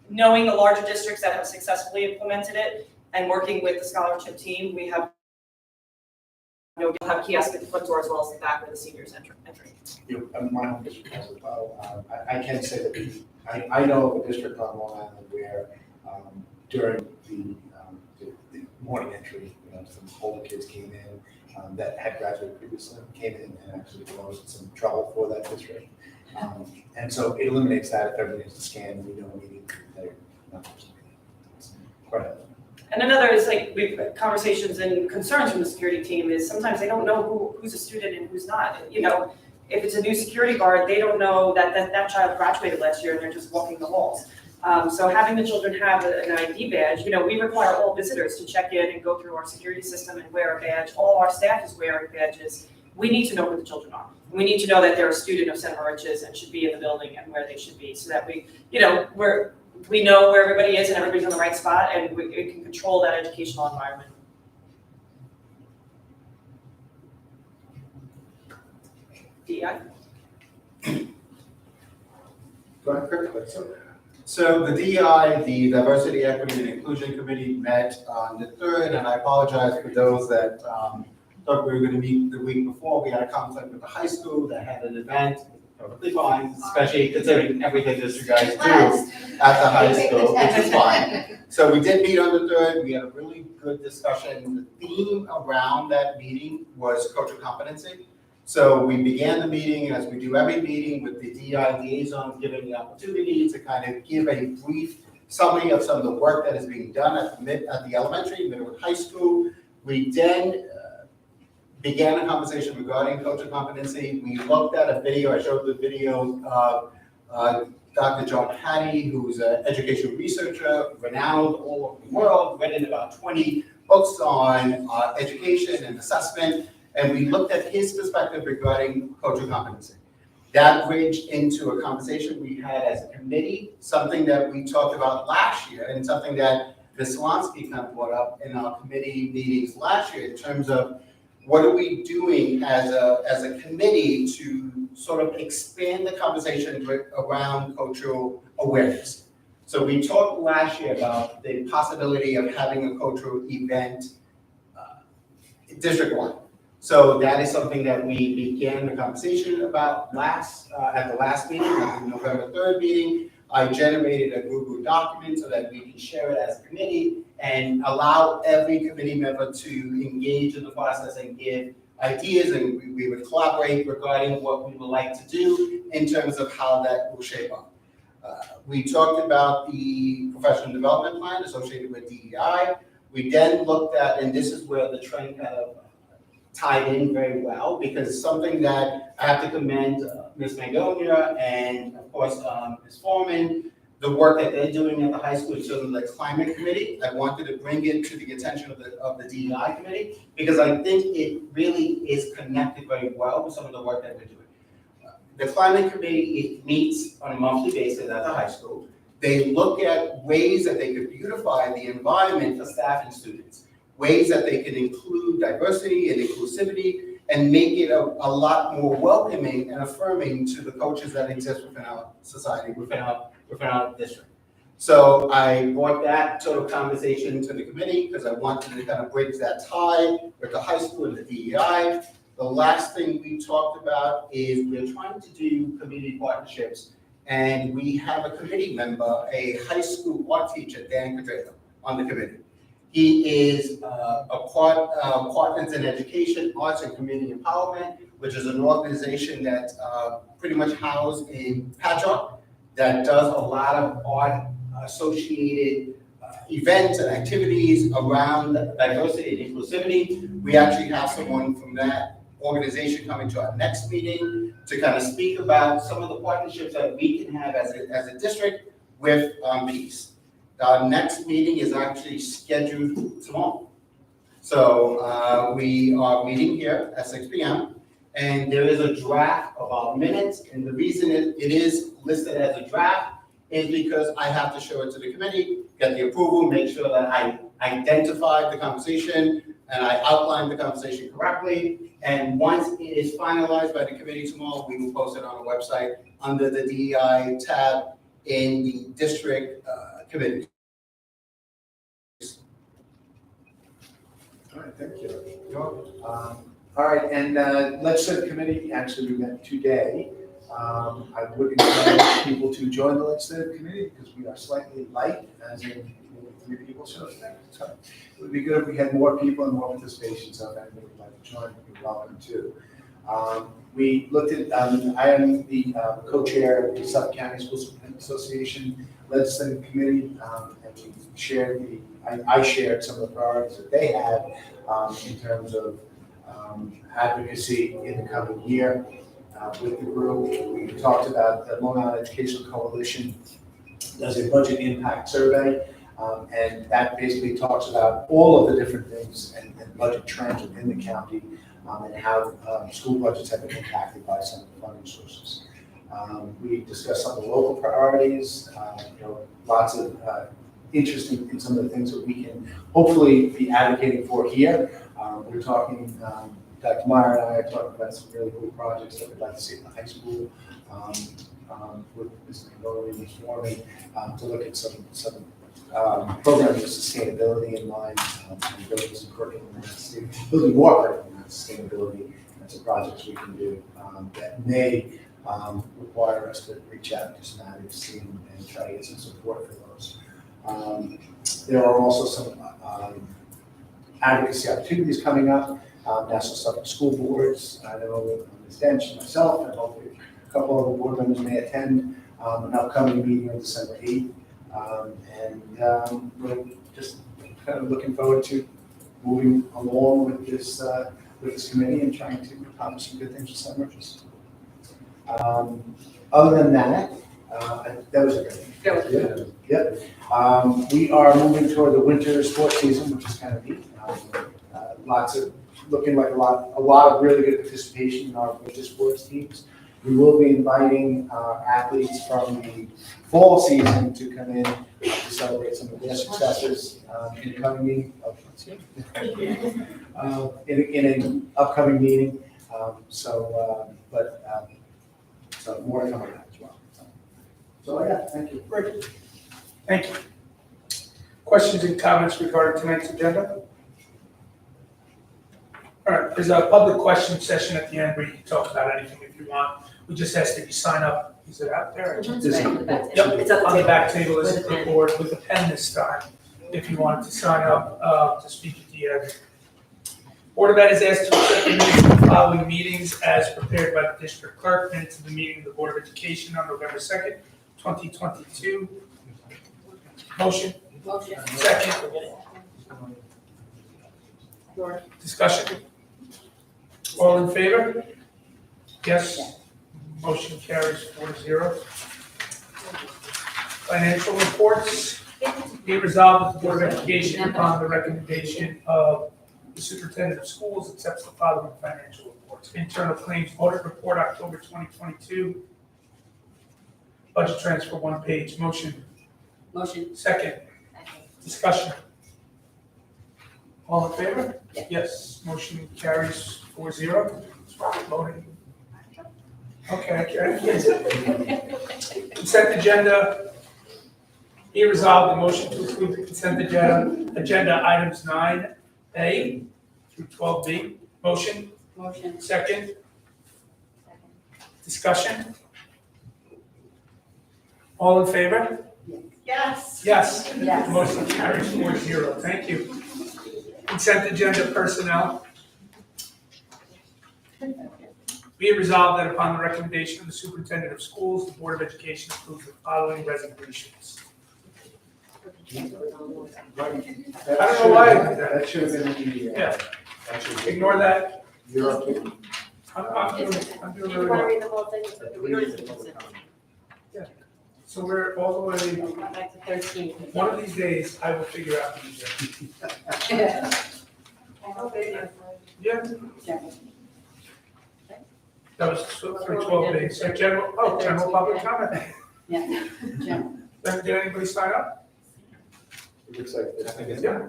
knowing the larger districts that have successfully implemented it and working with the scholarship team, we'll have kiosks at the front door as well as the back where the seniors enter. My home district has it. I can say that I know of a district on Long Island where during the morning entry, some older kids came in that had graduated previously, came in and actually caused some trouble for that district. And so it eliminates that if everything is to scan, we know immediately they're not supposed to be. It's quite helpful. And another is we've had conversations and concerns from the security team is sometimes they don't know who's a student and who's not. If it's a new security guard, they don't know that child graduated last year and they're just walking the halls. So having the children have an ID badge, we require all visitors to check in and go through our security system and wear a badge. All our staff is wearing badges. We need to know who the children are. We need to know that they're a student of Center Riches and should be in the building and where they should be, so that we know where everybody is and everybody's in the right spot, and we can control that educational environment. DEI? Go ahead, Chris. So the DEI, the Diversity, Equity, and Inclusion Committee met on the 3rd, and I apologize for those that thought we were going to meet the week before. We had a conflict with the high school that had an event, perfectly fine, especially considering everything that you guys do at the high school, which is fine. So we did meet on the 3rd. We had a really good discussion. The theme around that meeting was cultural competency. So we began the meeting, as we do every meeting, with the DEI liaison giving the opportunity to kind of give a brief summary of some of the work that is being done at the elementary, middle, and high school. We then began a conversation regarding cultural competency. We looked at a video. I showed the video of Dr. John Hattie, who's an educational researcher, renowned all over the world, written about 20 books on education and assessment. And we looked at his perspective regarding cultural competency. That bridged into a conversation we had as a committee, something that we talked about last year, and something that Ms. Swansky kind of brought up in our committee meetings last year in terms of what are we doing as a committee to sort of expand the conversation around cultural awareness. So we talked last year about the possibility of having a cultural event district-wide. So that is something that we began the conversation about at the last meeting, at the November 3rd meeting. I generated a Google document so that we can share it as a committee and allow every committee member to engage in the process and give ideas, and we would collaborate regarding what we would like to do in terms of how that will shape up. We talked about the professional development plan associated with DEI. We then looked at, and this is where the trend kind of tied in very well, because something that I have to commend Ms. Magonia and of course Ms. Foreman, the work that they're doing at the high school in terms of the climate committee. I wanted to bring it to the attention of the DEI committee, because I think it really is connected very well with some of the work that we're doing. The climate committee, it meets on a monthly basis at the high school. They look at ways that they could beautify the environment for staff and students, ways that they can include diversity and inclusivity and make it a lot more welcoming and affirming to the cultures that exist within our society, within our district. So I brought that sort of conversation to the committee because I wanted to kind of bridge that tie with the high school and the DEI. The last thing we talked about is we're trying to do community partnerships, and we have a committee member, a high school art teacher, Dan Cadrego, on the committee. He is Partners in Education, Arts and Community Empowerment, which is an organization that's pretty much housed in Patchogue that does a lot of art associated events and activities around diversity and inclusivity. We actually have someone from that organization coming to our next meeting to kind of speak about some of the partnerships that we can have as a district with peace. Our next meeting is actually scheduled tomorrow. So we are meeting here at 6 p.m. and there is a draft of our minutes, and the reason it is listed as a draft is because I have to show it to the committee, get the approval, make sure that I identified the conversation and I outlined the conversation correctly. And once it is finalized by the committee tomorrow, we will post it on the website under the DEI tab in the district committee. All right, thank you. All right, and legislative committee, actually we met today. I would encourage people to join the legislative committee because we are slightly light, as in 3 people. So it would be good if we had more people and more participation. So if anybody would like to join, you're welcome to. We looked at, I am the co-chair of the Suffolk County School Superintendent Association Legislative Committee, and we shared I shared some of the priorities that they had in terms of advocacy in the coming year with the group. We talked about the Long Island Educational Coalition does a budget impact survey, and that basically talks about all of the different things and budget trends within the county and how school budgets have been impacted by some of the funding sources. We discussed some of the local priorities, lots of interest in some of the things that we can hopefully be advocating for here. We're talking, Dr. Meyer and I are talking about some really cool projects that we'd like to see in the high school with Ms. Mangoli and Ms. Warming to look at some programs of sustainability in mind and building some curriculum around building more curriculum around sustainability and some projects we can do that may require us to reach out to some advocacy and try to get some support for those. There are also some advocacy opportunities coming up. National Suffolk School Boards, I know Ms. Dench and myself, and hopefully a couple of the board members may attend an upcoming meeting on December 8th. We're just kind of looking forward to moving along with this committee and trying to accomplish some good things with Sun Merchants. Other than that, that was a great thing. Yep. We are moving toward the winter sports season, which is kind of neat. Looking like a lot of really good participation in our winter sports teams. We will be inviting athletes from the fall season to come in to celebrate some of their successes in the coming meeting. In an upcoming meeting. So more to come on that as well. So yeah, thank you. Great. Thank you. Questions and comments regarding tonight's agenda? All right, there's a public question session at the end where you can talk about anything if you want. We just ask that you sign up. Is it out there? This Yep, It's on the on the table. back table is With a a pen. clipboard with a pen this time, if you wanted to sign up to speak at the end. Board of Ed is asked to accept the minutes of the following meetings as prepared by the district clerk. Minutes of the meeting of the Board of Education on November 2nd, 2022. Motion? Motion. Second? Discussion? All in favor? Yes. Motion carries 4-0. Financial reports. Be resolved that the Board of Education, upon the recommendation of the Superintendent of Schools, accepts the following financial reports. Internal Claims Audit Report, October 2022. Budget transfer, 1 page. Motion. Motion. Second. Discussion. All in favor? Yes. Motion carries 4-0. Voting. Okay. Consent agenda. Be resolved, the motion to approve the consent agenda items 9A through 12B. Motion. Motion. Second. Discussion. All in favor? Yes. Yes. Yes. Motion carries 4-0. Thank you. Consent agenda personnel. Be it resolved that upon the recommendation of the Superintendent of Schools, the Board of Education approves the following resignations. I don't know why I did that. That should have been in the, Yeah, that should have. ignore that. You're up to. I'm doing You really want to well. read the whole thing? We already did consent. So we're all the way, Go back to 13. one of these days, I will figure out these. Yeah. Yeah. That was through 12 days. So general public comment. Yeah. General. Did anybody sign up? It looks like. I think it's. Yeah.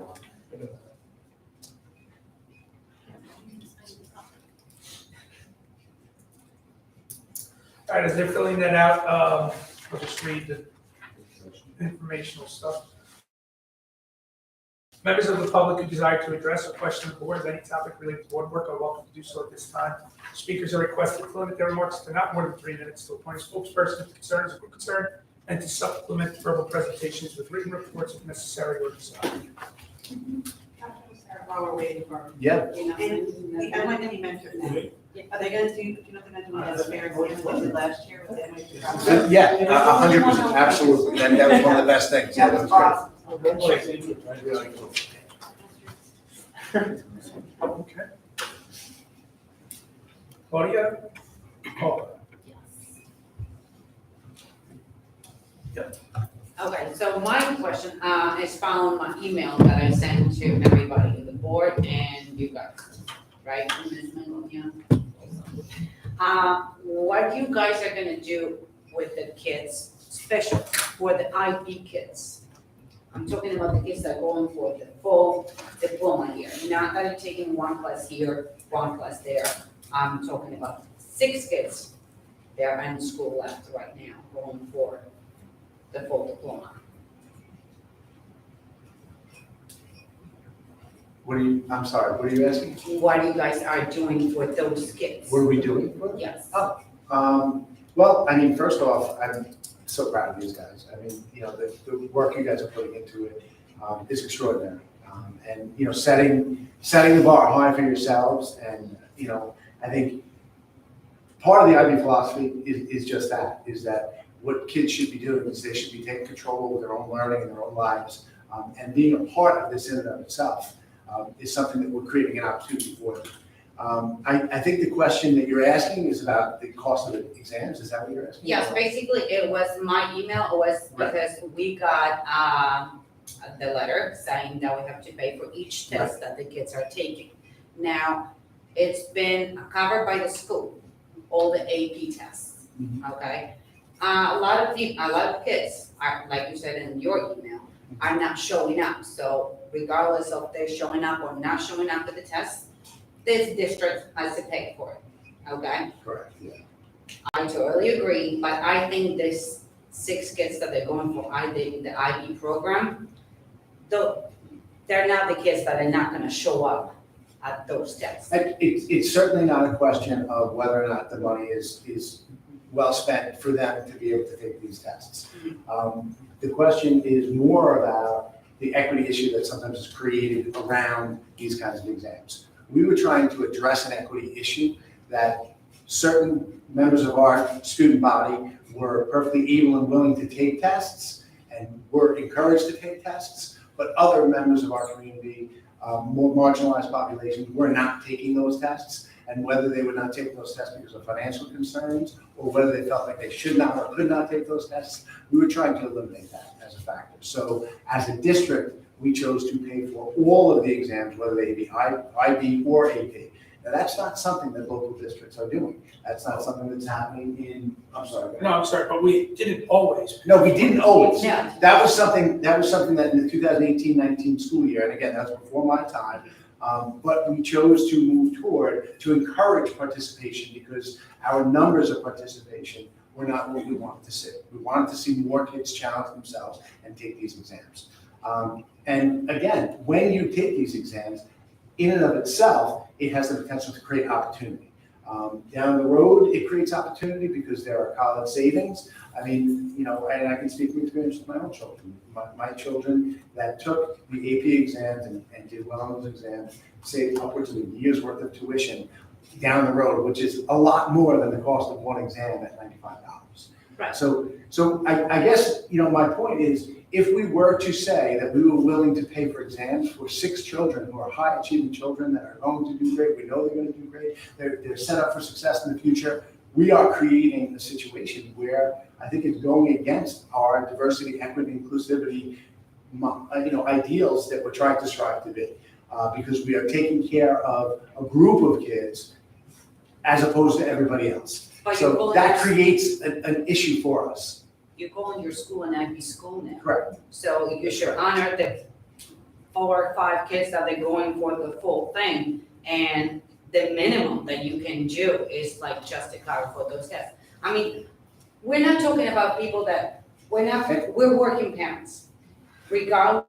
All right, as they're filling that out, I'll just read the informational stuff. Members of the public who desire to address or question the board of any topic related to board work are welcome to do so at this time. Speakers are requested to limit their remarks to not more than 3 minutes, to appoint a spokesperson if concerns are concerned, and to supplement verbal presentations with written reports if necessary or desired. While we're waiting for. Yeah. And I went and mentored them. Are they gonna do, you know, they're gonna do it as fair exams like they did last year with the MIT? Yeah, 100%, absolutely. That was one of the best things. That was awesome. Really cool. Okay. Claudia? Oh, Okay, so my question is found my email that I sent to everybody, the board and you guys, right? What you guys are gonna do with the kids, especially for the IB kids? I'm talking about the kids that are going for the full diploma year, not that are taking 1 class here, 1 class there. I'm talking about 6 kids that are in school left right now, going for the full diploma. I'm sorry, what are you asking? What you guys are doing for those kids? What are we doing for them? Yes. Well, I mean, first off, I'm so proud of these guys. I mean, you know, the work you guys are putting into it is extraordinary. And, you know, setting the bar high for yourselves. And, you know, I think part of the IB philosophy is just that, is that what kids should be doing is they should be taking control of their own learning and their own lives. And being a part of this in and of itself is something that we're creating an opportunity for them. I think the question that you're asking is about the cost of the exams, is that what you're asking? Yes, basically it was my email was Right. because we got the letter saying that we have to pay for each test that the kids are taking. Now, it's been covered by the school, all the AP tests, okay? A lot of kids are, like you said in your email, are not showing up. So regardless of they're showing up or not showing up for the test, this district has to pay for it, okay? Correct, yeah. I totally agree, but I think this 6 kids that they're going for the IB program, though, they're not the kids that are not gonna show up at those tests. It's certainly not a question of whether or not the money is well spent for them to be able to take these tests. The question is more about the equity issue that sometimes is created around these kinds of exams. We were trying to address an equity issue that certain members of our student body were perfectly able and willing to take tests and were encouraged to take tests, but other members of our community, more marginalized populations, were not taking those tests. And whether they would not take those tests because of financial concerns or whether they felt like they should not or could not take those tests, we were trying to eliminate that as a factor. So as a district, we chose to pay for all of the exams, whether they be IB or AP. Now, that's not something that local districts are doing. That's not something that's happening in, I'm sorry. No, I'm sorry, but we didn't always. No, we didn't always. No. That was something that in the 2018-19 school year, and again, that's before my time, but we chose to move to encourage participation because our numbers of participation were not what we wanted to see. We wanted to see more kids challenge themselves and take these exams. And again, when you take these exams, in and of itself, it has the potential to create opportunity. Down the road, it creates opportunity because there are college savings. I mean, you know, and I can speak from experience with my own children. My children that took the AP exams and did well on those exams saved upwards of a year's worth of tuition down the road, which is a lot more than the cost of one exam at $95. Right. So I guess, you know, my point is, if we were to say that we were willing to pay for exams for 6 children who are high achieving children that are going to do great, we know they're going to do great, they're set up for success in the future, we are creating a situation where I think it's going against our diversity, equity, inclusivity, you know, ideals that we're trying to strive to be, because we are taking care of a group of kids as opposed to everybody else. But you're So going that to- creates an issue for us. You go in your school and IB school now. Correct. So you should honor the 4 or 5 kids that they're going for the full thing. And the minimum that you can do is like just to cover for those tests. I mean, we're not talking about people that, we're working parents. Regardless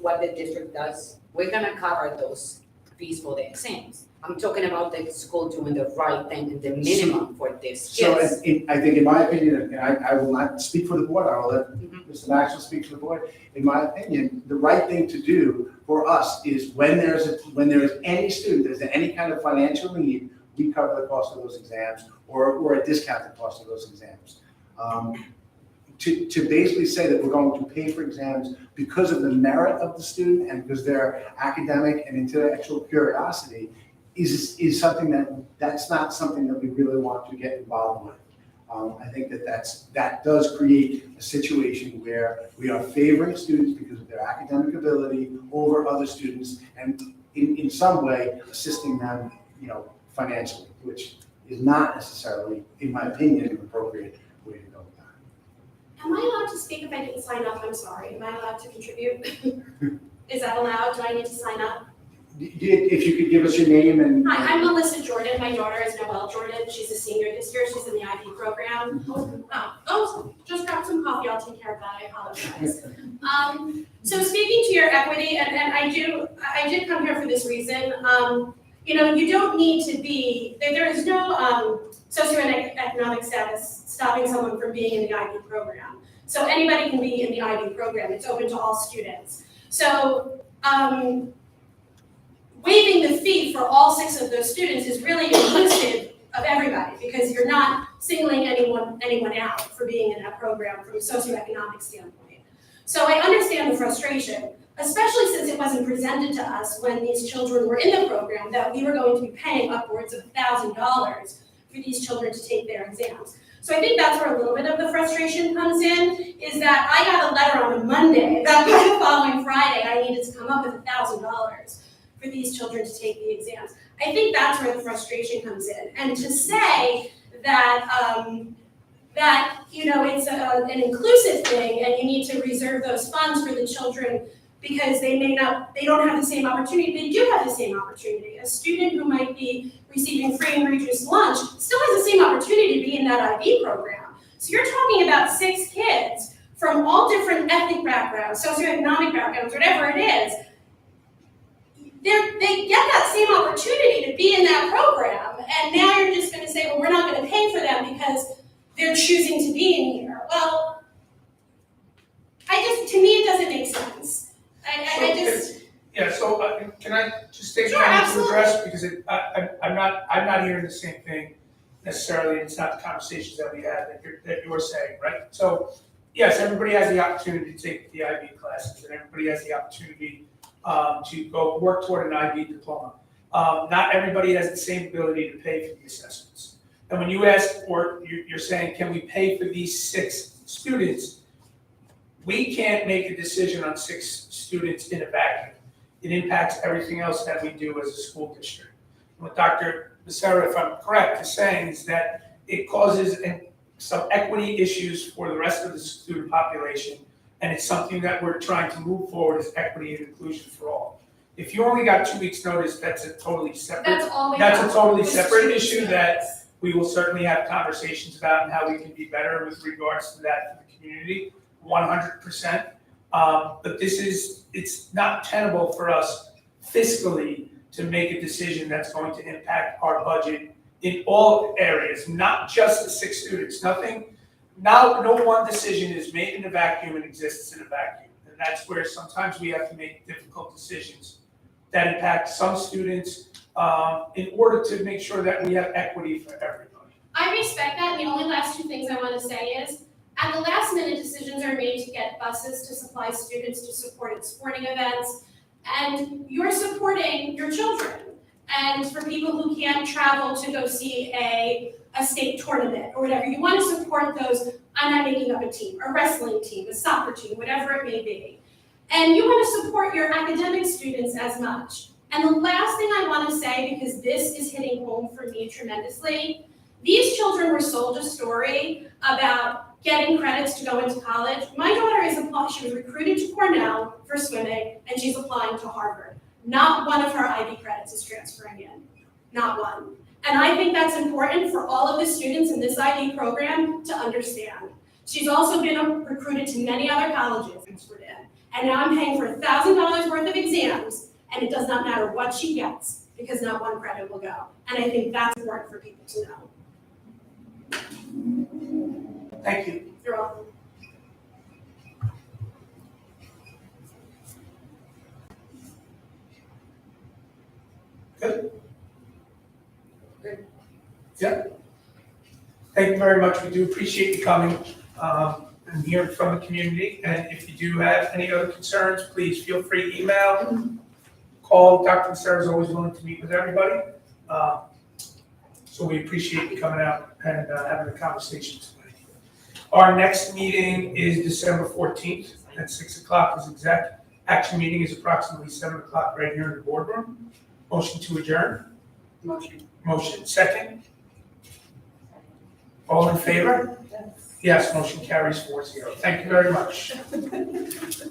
what the district does, we're gonna cover those fees for the exams. I'm talking about the school doing the right thing and the minimum for this So kids. I think in my opinion, and I will not speak for the board, I will let Mr. Maxwell speak for the board. In my opinion, the right thing to do for us is when there is any student, there's any kind of financial need, we cover the cost of those exams or a discounted cost of those exams. To basically say that we're going to pay for exams because of the merit of the student and because their academic and intellectual curiosity is something that's not something that we really want to get involved with. I think that does create a situation where we are favoring students because of their academic ability over other students and in some way assisting them, you know, financially, which is not necessarily, in my opinion, an appropriate way to go with that. Am I allowed to speak if I didn't sign up? I'm sorry. Am I allowed to contribute? Is that allowed? Do I need to sign up? If you could give us your name and. Hi, I'm Melissa Jordan. My daughter is Noelle Jordan. She's a senior this year. She's in the IB program. Just grab some coffee. I'll take care of that. I apologize. So speaking to your equity, and I did come here for this reason. You know, you don't need to be, there is no socioeconomic status stopping someone from being in the IB program. So anybody can be in the IB program. It's open to all students. So waiving the fee for all 6 of those students is really inclusive of everybody because you're not singling anyone out for being in that program from a socioeconomic standpoint. So I understand the frustration, especially since it wasn't presented to us when these children were in the program that we were going to be paying upwards of $1,000 for these children to take their exams. So I think that's where a little bit of the frustration comes in, is that I got a letter on a Monday that by the following Friday I needed to come up with $1,000 for these children to take the exams. I think that's where the frustration comes in. And to say that that you know it's an inclusive thing and you need to reserve those funds for the children because they don't have the same opportunity. They do have the same opportunity. A student who might be receiving free and reduced lunch still has the same opportunity to be in that IB program. So you're talking about 6 kids from all different ethnic backgrounds, socioeconomic backgrounds, whatever it is. they get that same opportunity to be in that program, and now you're just gonna say, well, we're not gonna pay for them because they're choosing to be in here. Well, to me, it doesn't make sense. Can I just take a Sure, moment to absolutely. address, because I'm not hearing the same thing necessarily, it's not the conversations that we had that you're saying, right? So, yes, everybody has the opportunity to take the IB classes, and everybody has the opportunity to go work toward an IB diploma. Not everybody has the same ability to pay for the assessments. And when you ask, or you're saying, can we pay for these 6 students? We can't make a decision on 6 students in a vacuum. It impacts everything else that we do as a school district. What Dr. Becerra, if I'm correct, is saying is that it causes some equity issues for the rest of the student population, and it's something that we're trying to move forward as equity and inclusion for all. If you only got 2 weeks' notice, that's a totally separate. That's all we That's have. a totally was separate 2 weeks issue notice. that we will certainly have conversations about and how we can be better with regards to that for the community, 100%. But it's not tenable for us fiscally to make a decision that's going to impact our budget in all areas, not just the 6 students. No one decision is made in a vacuum and exists in a vacuum. And that's where sometimes we have to make difficult decisions that impact some students in order to make sure that we have equity for everybody. I respect that, and the only last 2 things I want to say is, at the last minute, decisions are made to get buses to supply students to support at sporting events, and you're supporting your children. And for people who can't travel to go see a state tournament or whatever, you want to support those, I'm not making up a team, a wrestling team, a soccer team, whatever it may be. And you want to support your academic students as much. And the last thing I want to say, because this is hitting home for me tremendously, these children were sold a story about getting credits to go into college. My daughter she was recruited to Cornell for swimming, and she's applying to Harvard. Not one of her IB credits is transferring in, not one. And I think that's important for all of the students in this IB program to understand. She's also been recruited to many other colleges and now I'm paying for $1,000 worth of exams, and it does not matter what she gets, because not one credit will go. And I think that's important for people to know. Thank you. You're welcome. Good? Yeah. Thank you very much. We do appreciate you coming and hearing from the community. And if you do have any other concerns, please feel free to email, call. Dr. Becerra is always willing to meet with everybody. So we appreciate you coming out and having a conversation tonight. Our next meeting is December 14th at 6 o'clock as exec. Action meeting is approximately 7 o'clock right here in the boardroom. Motion to adjourn. Motion. Second. All in favor? Yes, motion carries 4-0. Thank you very much. Thanks.